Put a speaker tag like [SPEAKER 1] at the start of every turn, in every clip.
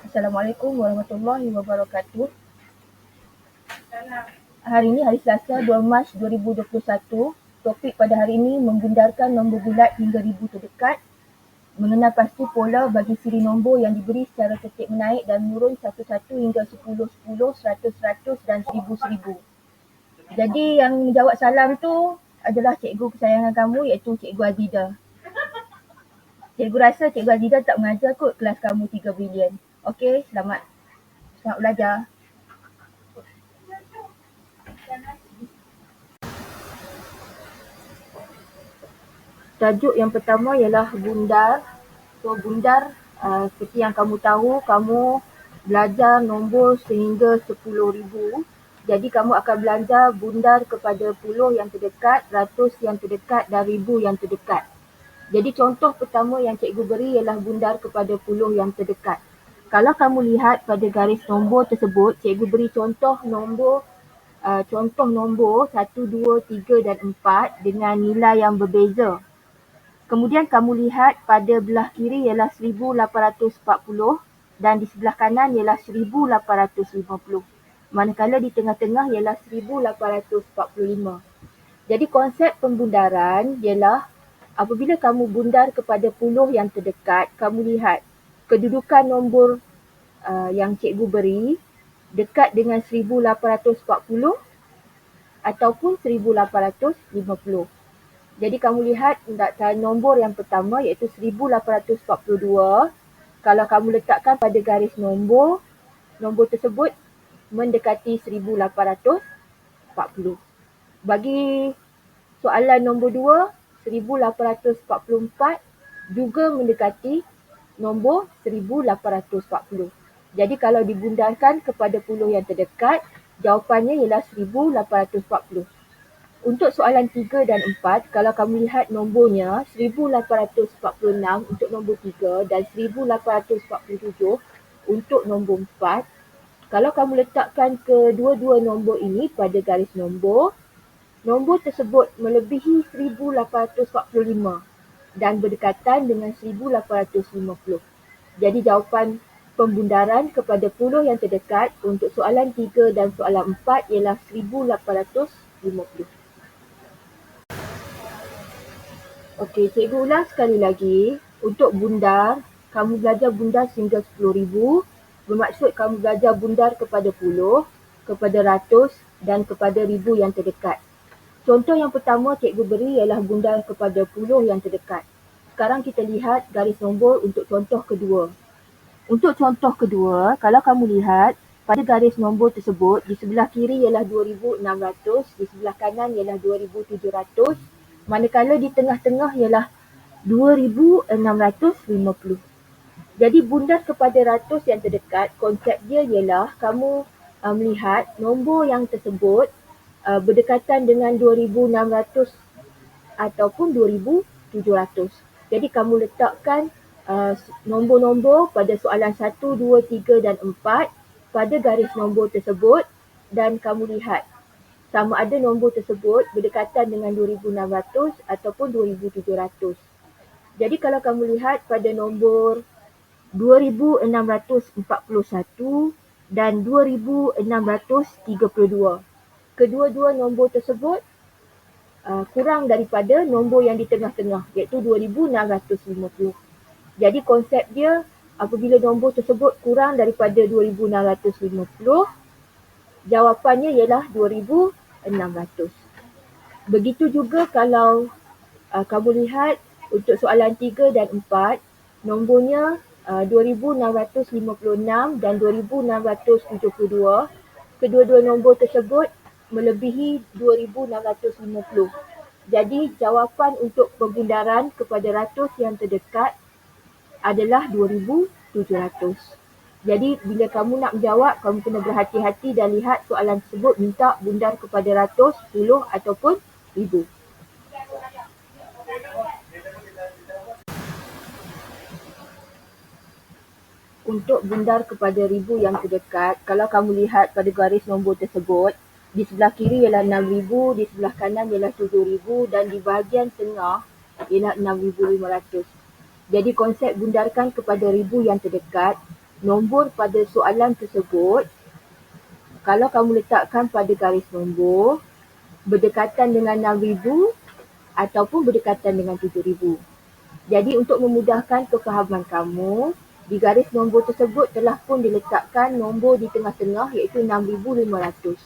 [SPEAKER 1] Assalamualaikum warahmatullahi wabarakatuh. Hari ini hari Selasa 2 Mac 2021. Topik pada hari ini membundarkan nombor bulat hingga ribu terdekat, mengenal pasti pola bagi siri nombor yang diberi secara tertib menaik dan menurun 1-1 hingga 10-10, 100-100 dan 1000-1000. Jadi yang menjawab salam tu adalah cikgu kesayangan kamu iaitu Cikgu Azida. Cikgu rasa Cikgu Azida tak mengajar kot kelas kamu 3 bilion. Okey, selamat belajar. Tajuk yang pertama ialah bundar. So bundar seperti yang kamu tahu, kamu belajar nombor sehingga 10,000. Jadi kamu akan belajar bundar kepada puluh yang terdekat, ratus yang terdekat dan ribu yang terdekat. Jadi contoh pertama yang cikgu beri ialah bundar kepada puluh yang terdekat. Kalau kamu lihat pada garis nombor tersebut, cikgu beri contoh nombor 1, 2, 3 dan 4 dengan nilai yang berbeza. Kemudian kamu lihat pada belah kiri ialah 1840 dan di sebelah kanan ialah 1850. Manakala di tengah-tengah ialah 1845. Jadi konsep pembundaran ialah apabila kamu bundar kepada puluh yang terdekat, kamu lihat kedudukan nombor yang cikgu beri dekat dengan 1840 ataupun 1850. Jadi kamu lihat nombor yang pertama iaitu 1842. Kalau kamu letakkan pada garis nombor tersebut mendekati 1840. Bagi soalan nombor 2, 1844 juga mendekati nombor 1840. Jadi kalau dibundarkan kepada puluh yang terdekat, jawapannya ialah 1840. Untuk soalan 3 dan 4, kalau kamu lihat nombornya 1846 untuk nombor 3 dan 1847 untuk nombor 4. Kalau kamu letakkan kedua-dua nombor ini pada garis nombor tersebut melebihi 1845 dan berdekatan dengan 1850. Jadi jawapan pembundaran kepada puluh yang terdekat untuk soalan 3 dan soalan 4 ialah 1850. Okey, cikgu ulang sekali lagi. Untuk bundar, kamu belajar bundar sehingga 10,000. Bermaksud kamu belajar bundar kepada puluh, kepada ratus dan kepada ribu yang terdekat. Contoh yang pertama cikgu beri ialah bundar kepada puluh yang terdekat. Sekarang kita lihat garis nombor untuk contoh kedua. Untuk contoh kedua, kalau kamu lihat pada garis nombor tersebut, di sebelah kiri ialah 2,600, di sebelah kanan ialah 2,700, manakala di tengah-tengah ialah 2,650. Jadi bundar kepada ratus yang terdekat, konsep dia ialah kamu melihat nombor yang tersebut berdekatan dengan 2,600 ataupun 2,700. Jadi kamu letakkan nombor-nombor pada soalan 1, 2, 3 dan 4 pada garis nombor tersebut dan kamu lihat sama ada nombor tersebut berdekatan dengan 2,600 ataupun 2,700. Jadi kalau kamu lihat pada nombor 2,641 dan 2,632, kedua-dua nombor tersebut kurang daripada nombor yang di tengah-tengah iaitu 2,650. Jadi konsep dia apabila nombor tersebut kurang daripada 2,650, jawapannya ialah 2,600. Begitu juga kalau kamu lihat untuk soalan 3 dan 4, nombornya 2,656 dan 2,672. Kedua-dua nombor tersebut melebihi 2,650. Jadi jawapan untuk pembundaran kepada ratus yang terdekat adalah 2,700. Jadi bila kamu nak menjawab, kamu kena berhati-hati dan lihat soalan tersebut minta bundar kepada ratus, puluh ataupun ribu. Untuk bundar kepada ribu yang terdekat, kalau kamu lihat pada garis nombor tersebut, di sebelah kiri ialah 6,000, di sebelah kanan ialah 7,000 dan di bahagian tengah ialah 6,500. Jadi konsep bundarkan kepada ribu yang terdekat nombor pada soalan tersebut, kalau kamu letakkan pada garis nombor, berdekatan dengan 6,000 ataupun berdekatan dengan 7,000. Jadi untuk memudahkan kefahaman kamu, di garis nombor tersebut telah pun diletakkan nombor di tengah-tengah iaitu 6,500.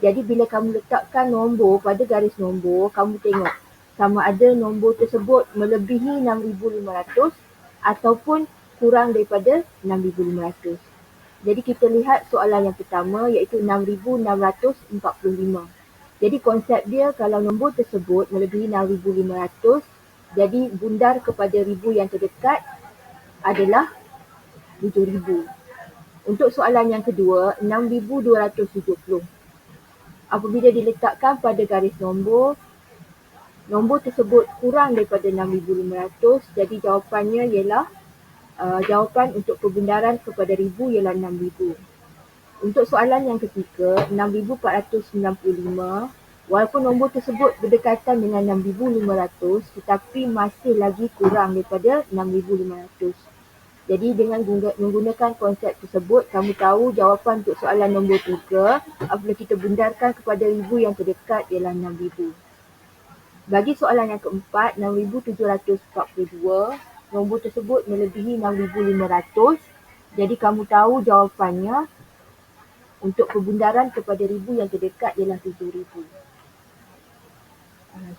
[SPEAKER 1] Jadi bila kamu letakkan nombor pada garis nombor, kamu tengok sama ada nombor tersebut melebihi 6,500 ataupun kurang daripada 6,500. Jadi kita lihat soalan yang pertama iaitu 6,645. Jadi konsep dia kalau nombor tersebut melebihi 6,500, jadi bundar kepada ribu yang terdekat adalah 7,000. Untuk soalan yang kedua, 6,270. Apabila diletakkan pada garis nombor, nombor tersebut kurang daripada 6,500, jadi jawapannya ialah jawapan untuk pembundaran kepada ribu ialah 6,000. Untuk soalan yang ketiga, 6,495, walaupun nombor tersebut berdekatan dengan 6,500 tetapi masih lagi kurang daripada 6,500. Jadi dengan menggunakan konsep tersebut, kamu tahu jawapan untuk soalan nombor 3 apabila kita bundarkan kepada ribu yang terdekat ialah 6,000. Bagi soalan yang keempat, 6,742, nombor tersebut melebihi 6,500. Jadi kamu tahu jawapannya untuk pembundaran kepada ribu yang terdekat ialah 7,000.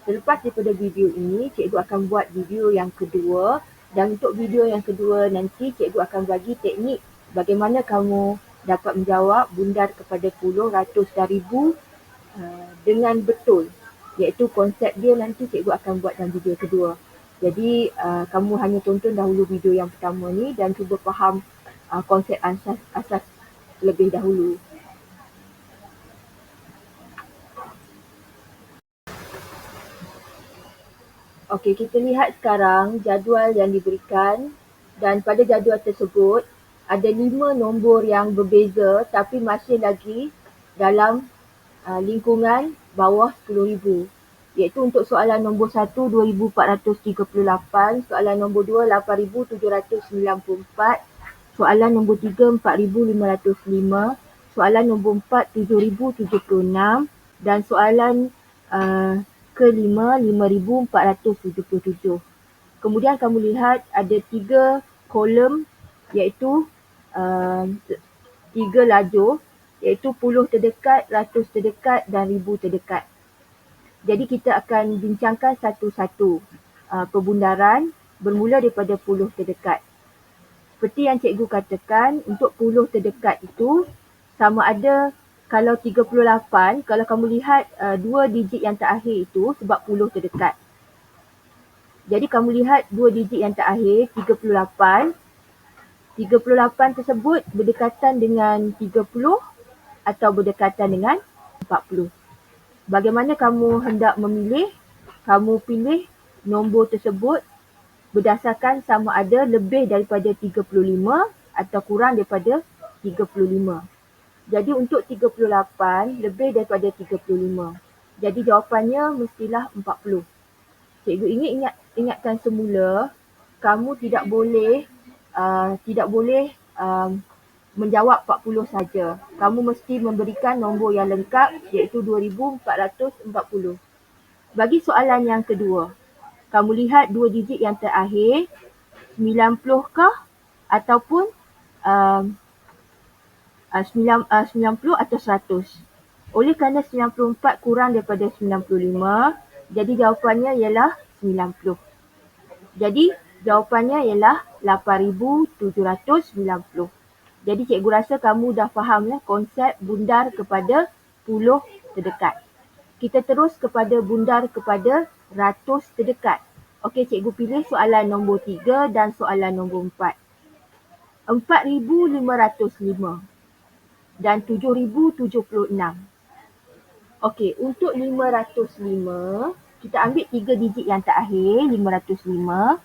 [SPEAKER 1] Selepas daripada video ini, cikgu akan buat video yang kedua, dan untuk video yang kedua nanti cikgu akan bagi teknik bagaimana kamu dapat menjawab bundar kepada puluh, ratus dan ribu dengan betul, iaitu konsep dia nanti cikgu akan buat dalam video kedua. Jadi kamu hanya tonton dahulu video yang pertama ni dan cuba faham konsep asas lebih dahulu. Okey, kita lihat sekarang jadual yang diberikan, dan pada jadual tersebut ada 5 nombor yang berbeza tapi masih lagi dalam lingkungan bawah 10,000. Iaitu untuk soalan nombor 1, 2,438, soalan nombor 2, 8,794, soalan nombor 3, 4,505, soalan nombor 4, 7,076 dan soalan kelima, 5,477. Kemudian kamu lihat ada 3 kolom iaitu 3 lajur iaitu puluh terdekat, ratus terdekat dan ribu terdekat. Jadi kita akan bincangkan satu-satu pembundaran bermula daripada puluh terdekat. Seperti yang cikgu katakan, untuk puluh terdekat itu sama ada kalau 38, kalau kamu lihat dua digit yang terakhir itu sebab puluh terdekat. Jadi kamu lihat dua digit yang terakhir, 38. 38 tersebut berdekatan dengan 30 atau berdekatan dengan 40. Bagaimana kamu hendak memilih? Kamu pilih nombor tersebut berdasarkan sama ada lebih daripada 35 atau kurang daripada 35. Jadi untuk 38 lebih daripada 35. Jadi jawapannya mestilah 40. Cikgu ingatkan semula, kamu tidak boleh menjawab 40 saja. Kamu mesti memberikan nombor yang lengkap iaitu 2,440. Bagi soalan yang kedua, kamu lihat dua digit yang terakhir, 90 kah ataupun 90 atau 100. Oleh kerana 94 kurang daripada 95, jadi jawapannya ialah 90. Jadi jawapannya ialah 8,790. Jadi cikgu rasa kamu dah faham konsep bundar kepada puluh terdekat. Kita terus kepada bundar kepada ratus terdekat. Okey, cikgu pilih soalan nombor 3 dan soalan nombor 4. 4,505 dan 7,076. Okey, untuk 505, kita ambil 3 digit yang terakhir, 505.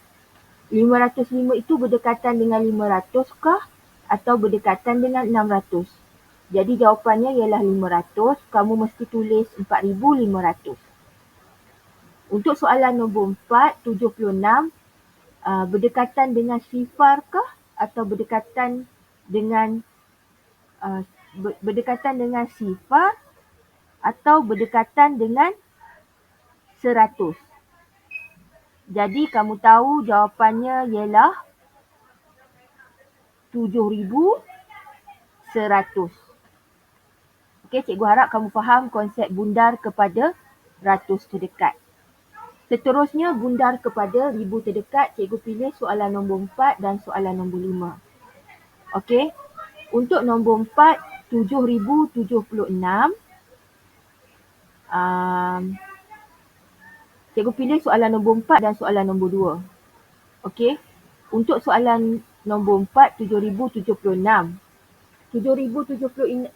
[SPEAKER 1] 505 itu berdekatan dengan 500 kah atau berdekatan dengan 600? Jadi jawapannya ialah 500, kamu mesti tulis 4,500. Untuk soalan nombor 4, 76, berdekatan dengan sifar kah atau berdekatan dengan berdekatan dengan sifar atau berdekatan dengan 100. Jadi kamu tahu jawapannya ialah 7,100. Okey, cikgu harap kamu faham konsep bundar kepada ratus terdekat. Seterusnya, bundar kepada ribu terdekat. Cikgu pilih soalan nombor 4 dan soalan nombor 5. Okey, untuk nombor 4, 7,076. Cikgu pilih soalan nombor 4 dan soalan nombor 2. Okey, untuk soalan nombor 4, 7,076. 7,076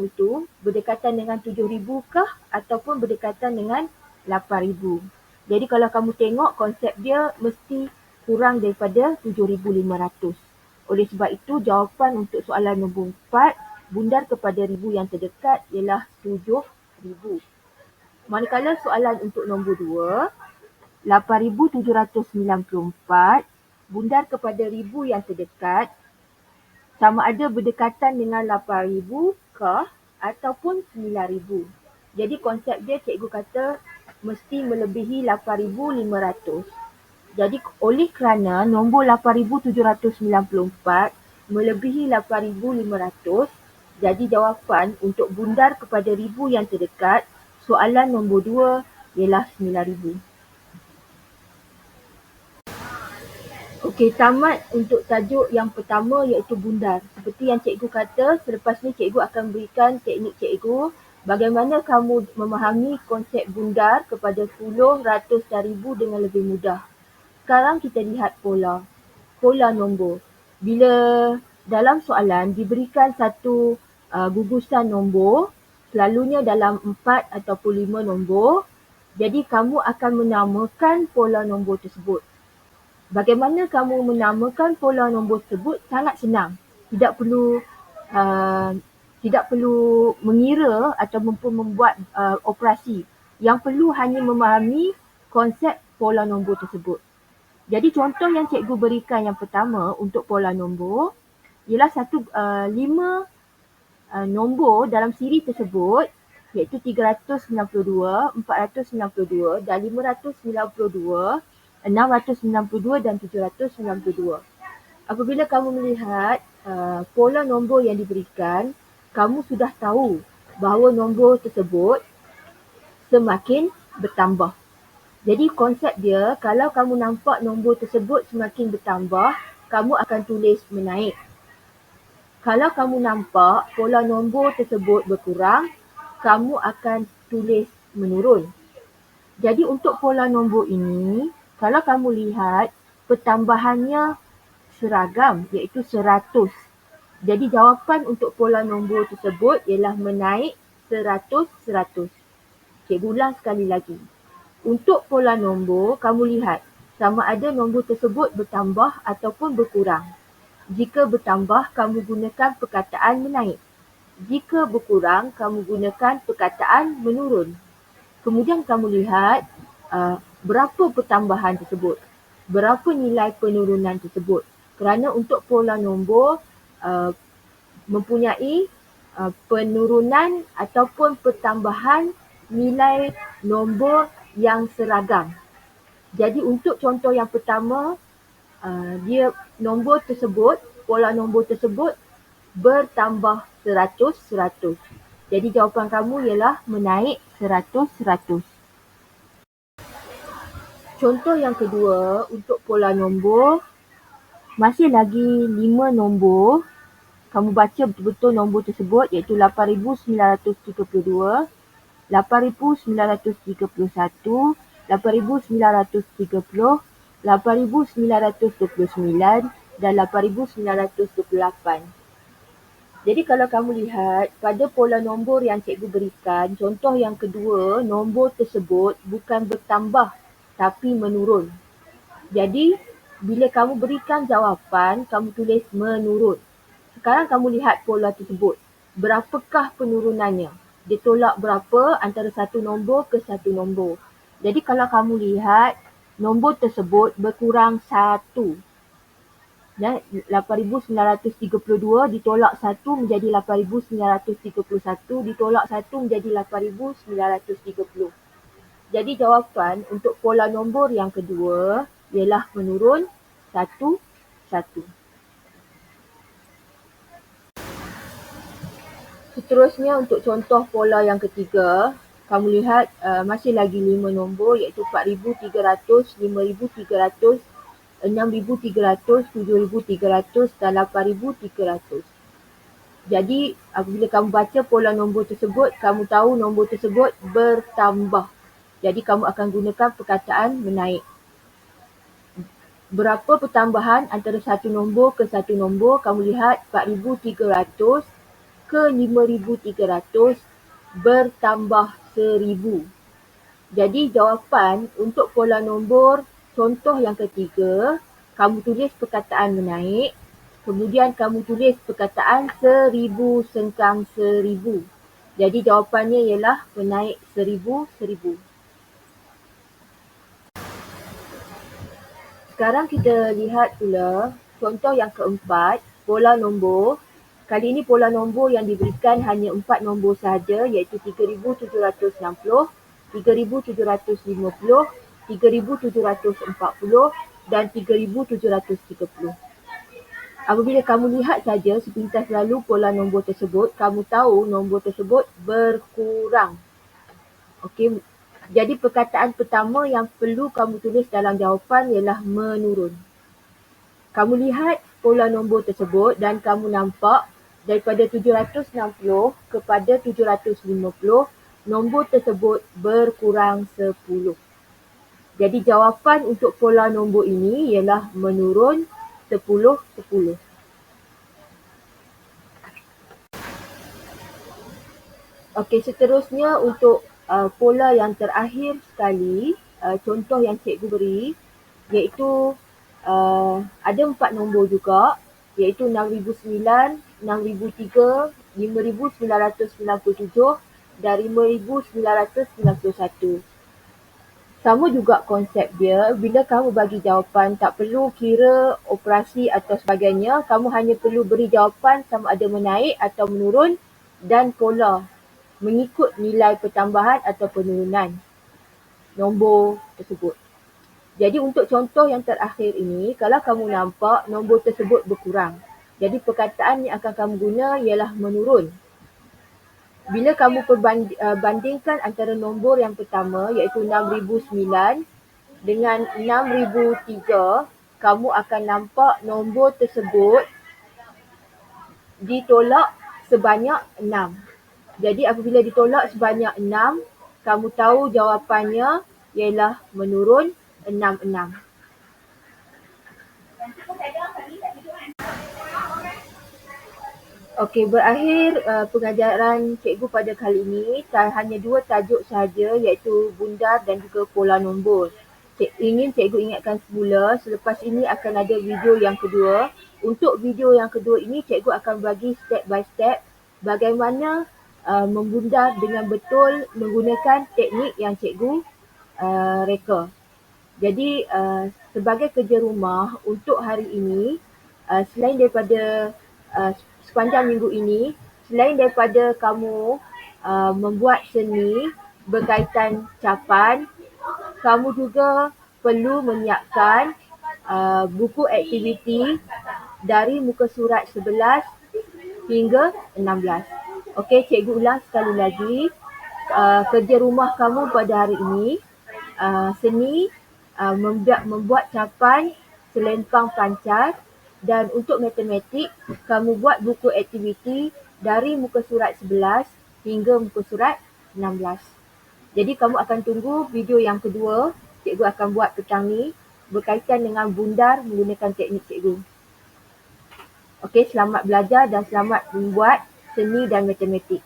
[SPEAKER 1] itu berdekatan dengan 7,000 kah ataupun berdekatan dengan 8,000. Jadi kalau kamu tengok konsep dia mesti kurang daripada 7,500. Oleh sebab itu jawapan untuk soalan nombor 4 bundar kepada ribu yang terdekat ialah 7,000. Manakala soalan untuk nombor 2, 8,794 bundar kepada ribu yang terdekat sama ada berdekatan dengan 8,000 kah ataupun 9,000. Jadi konsep dia cikgu kata mesti melebihi 8,500. Jadi oleh kerana nombor 8,794 melebihi 8,500, jadi jawapan untuk bundar kepada ribu yang terdekat soalan nombor 2 ialah 9,000. Okey, tamat untuk tajuk yang pertama iaitu bundar. Seperti yang cikgu kata, selepas ni cikgu akan berikan teknik cikgu bagaimana kamu memahami konsep bundar kepada puluh, ratus dan ribu dengan lebih mudah. Sekarang kita lihat pola. Pola nombor. Bila dalam soalan diberikan satu gugusan nombor, selalunya dalam 4 ataupun 5 nombor, jadi kamu akan menamakan pola nombor tersebut. Bagaimana kamu menamakan pola nombor tersebut sangat senang. Tidak perlu mengira ataupun membuat operasi. Yang perlu hanya memahami konsep pola nombor tersebut. Jadi contoh yang cikgu berikan yang pertama untuk pola nombor ialah 5 nombor dalam siri tersebut iaitu 392, 492 dan 592, 692 dan 792. Apabila kamu melihat pola nombor yang diberikan, kamu sudah tahu bahawa nombor tersebut semakin bertambah. Jadi konsep dia, kalau kamu nampak nombor tersebut semakin bertambah, kamu akan tulis menaik. Kalau kamu nampak pola nombor tersebut berkurang, kamu akan tulis menurun. Jadi untuk pola nombor ini, kalau kamu lihat pertambahannya seragam iaitu 100. Jadi jawapan untuk pola nombor tersebut ialah menaik 100, 100. Cikgu ulang sekali lagi. Untuk pola nombor, kamu lihat sama ada nombor tersebut bertambah ataupun berkurang. Jika bertambah, kamu gunakan perkataan menaik. Jika berkurang, kamu gunakan perkataan menurun. Kemudian kamu lihat berapa pertambahan tersebut, berapa nilai penurunan tersebut. Kerana untuk pola nombor mempunyai penurunan ataupun pertambahan nilai nombor yang seragam. Jadi untuk contoh yang pertama, dia nombor tersebut, pola nombor tersebut bertambah 100, 100. Jadi jawapan kamu ialah menaik 100, 100. Contoh yang kedua untuk pola nombor, masih lagi 5 nombor. Kamu baca betul-betul nombor tersebut iaitu 8,932, 8,931, 8,930, 8,929 dan 8,928. Jadi kalau kamu lihat pada pola nombor yang cikgu berikan, contoh yang kedua, nombor tersebut bukan bertambah tapi menurun. Jadi bila kamu berikan jawapan, kamu tulis menurun. Sekarang kamu lihat pola tersebut. Berapakah penurunannya? Dia tolak berapa antara satu nombor ke satu nombor. Jadi kalau kamu lihat, nombor tersebut berkurang 1. Dan 8,932 ditolak 1 menjadi 8,931, ditolak 1 menjadi 8,930. Jadi jawapan untuk pola nombor yang kedua ialah menurun 1, 1. Seterusnya untuk contoh pola yang ketiga, kamu lihat masih lagi 5 nombor iaitu 4,300, 5,300, 6,300, 7,300 dan 8,300. Jadi apabila kamu baca pola nombor tersebut, kamu tahu nombor tersebut bertambah. Jadi kamu akan gunakan perkataan menaik. Berapa pertambahan antara satu nombor ke satu nombor? Kamu lihat 4,300 ke 5,300 bertambah 1,000. Jadi jawapan untuk pola nombor contoh yang ketiga, kamu tulis perkataan menaik, kemudian kamu tulis perkataan 1,000 sengkang 1,000. Jadi jawapannya ialah menaik 1,000, 1,000. Sekarang kita lihat pula contoh yang keempat, pola nombor. Kali ini pola nombor yang diberikan hanya 4 nombor sahaja iaitu 3,760, 3,750, 3,740 dan 3,730. Apabila kamu lihat saja sepintas lalu pola nombor tersebut, kamu tahu nombor tersebut berkurang. Okey, jadi perkataan pertama yang perlu kamu tulis dalam jawapan ialah menurun. Kamu lihat pola nombor tersebut dan kamu nampak daripada 760 kepada 750, nombor tersebut berkurang 10. Jadi jawapan untuk pola nombor ini ialah menurun 10, 10. Okey, seterusnya untuk pola yang terakhir sekali, contoh yang cikgu beri, iaitu ada 4 nombor juga, iaitu 6,009, 6,003, 5,997 dan 5,991. Sama juga konsep dia, bila kamu bagi jawapan tak perlu kira operasi atau sebagainya, kamu hanya perlu beri jawapan sama ada menaik atau menurun dan pola mengikut nilai pertambahan atau penurunan nombor tersebut. Jadi untuk contoh yang terakhir ini, kalau kamu nampak nombor tersebut berkurang, jadi perkataan yang akan kamu guna ialah menurun. Bila kamu bandingkan antara nombor yang pertama iaitu 6,009 dengan 6,003, kamu akan nampak nombor tersebut ditolak sebanyak 6. Jadi apabila ditolak sebanyak 6, kamu tahu jawapannya ialah menurun 6,6. Okey, berakhir pengajaran cikgu pada kali ini. Hanya 2 tajuk sahaja iaitu bundar dan juga pola nombor. Cikgu ingatkan semula, selepas ini akan ada video yang kedua. Untuk video yang kedua ini, cikgu akan bagi step by step bagaimana membundar dengan betul menggunakan teknik yang cikgu reka. Jadi sebagai kerja rumah untuk hari ini, selain daripada sepanjang minggu ini, selain daripada kamu membuat seni berkaitan capan, kamu juga perlu menyiapkan buku aktiviti dari muka surat 11 hingga 16. Okey, cikgu ulang sekali lagi. Kerja rumah kamu pada hari ini, seni membuat capan selempang pancar, dan untuk matematik, kamu buat buku aktiviti dari muka surat 11 hingga muka surat 16. Jadi kamu akan tunggu video yang kedua, cikgu akan buat petang ni berkaitan dengan bundar menggunakan teknik cikgu. Okey, selamat belajar dan selamat membuat seni dan matematik.